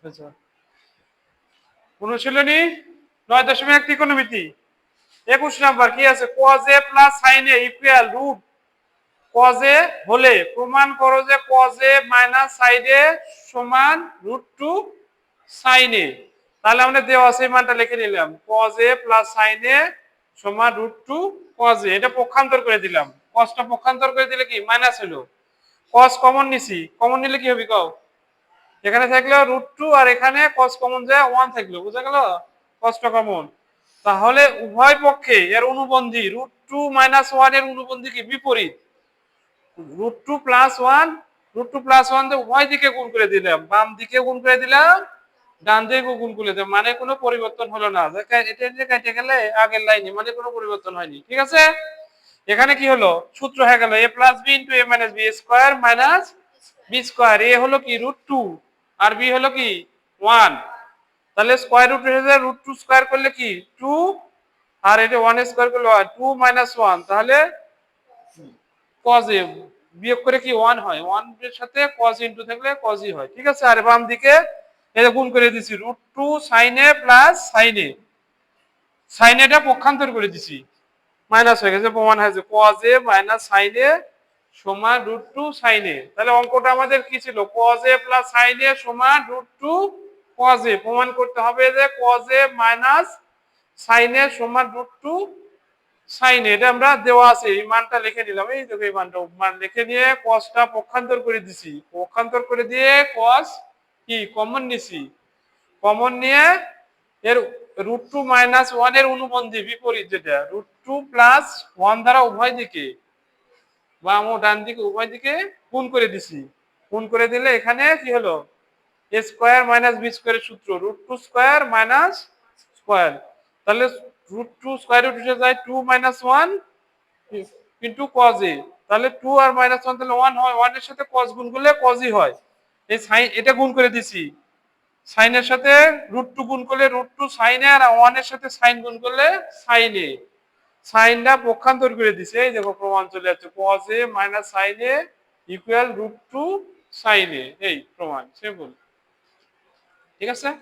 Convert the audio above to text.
আচ্ছা, অনুশীলনী 9.1 ত্রিকোণমিতি 21 নাম্বার কি আছে, cos a plus sin a equal root cos a হলে প্রমাণ করো যে cos a minus sin a সমান √2 sin a। তাহলে আমরা দেওয়া আছে এই মানটা লিখে নিলাম, cos a plus sin a সমান √2 cos a। এটা পক্ষান্তর করে দিলাম, cosটা পক্ষান্তর করে দিলে কি মাইনাস হলো, cos কমন নিছি, কমন নিলে কি হবে কও, এখানে থাকলো √2 আর এখানে cos কমন যায় 1 থাকলো, বুঝা গেল, cosটা কমন। তাহলে উভয় পক্ষে এর অনুবন্ধী √2 - 1 এর অনুবন্ধী কি বিপরীত, √2 + 1, √2 + 1 দিয়ে উভয় দিকে গুণ করে দিলাম, বাম দিকে গুণ করে দিলাম, ডান দিকে গুণ করে দিলাম, মানে কোনো পরিবর্তন হলো না। এটা যে কেটে গেলে আগের লাইনে মানে কোনো পরিবর্তন হয়নি, ঠিক আছে। এখানে কি হলো, সূত্র হয়ে গেল a + b * a - b square minus b square. a হলো কি √2 আর b হলো কি 1, তাহলে স্কয়ার রুট হয়ে যায়, √2 স্কয়ার করলে কি 2 আর এটা 1 স্কয়ার করলে 2 - 1, তাহলে cos a বিয়োগ করে কি 1 হয়, 1 এর সাথে cos ইনটু থাকলে cos ই হয়, ঠিক আছে। আর বাম দিকে এটা গুণ করে দিছি, √2 sin a plus sin a, sin a টা পক্ষান্তর করে দিছি, মাইনাস হয়ে গেছে, প্রমাণ হয়েছে cos a minus sin a সমান √2 sin a। তাহলে অঙ্কটা আমাদের কি ছিল, cos a plus sin a সমান √2 cos a। প্রমাণ করতে হবে যে cos a minus sin a সমান √2 sin a। এটা আমরা দেওয়া আছে, এই মানটা লিখে নিলাম, এই দেখো এই মানটা মান লিখে নিয়ে cosটা পক্ষান্তর করে দিছি, পক্ষান্তর করে দিয়ে cos কি কমন নিছি, কমন নিয়ে এর √2 - 1 এর অনুবন্ধী বিপরীত, যেটা √2 + 1 দ্বারা উভয় দিকে বাম ও ডান দিকে উভয় দিকে গুণ করে দিছি। গুণ করে দিলে এখানে কি হলো, a স্কয়ার মাইনাস b স্কয়ারের সূত্র √2 স্কয়ার মাইনাস স্কয়ার, তাহলে √2 স্কয়ার রুট উঠে যায় 2 - 1 ইনটু cos a, তাহলে 2 আর -1 তাহলে 1 হয়, 1 এর সাথে cos গুণ করলে cos ই হয়। এই sin এটা গুণ করে দিছি, sin এর সাথে √2 গুণ করলে √2 sin a আর 1 এর সাথে sin গুণ করলে sin a, সাইনটা পক্ষান্তর করে দিছে, এই দেখো প্রমাণ চলে যাচ্ছে, cos a minus sin a equal √2 sin a, এই প্রমাণ সিম্পল, ঠিক আছে।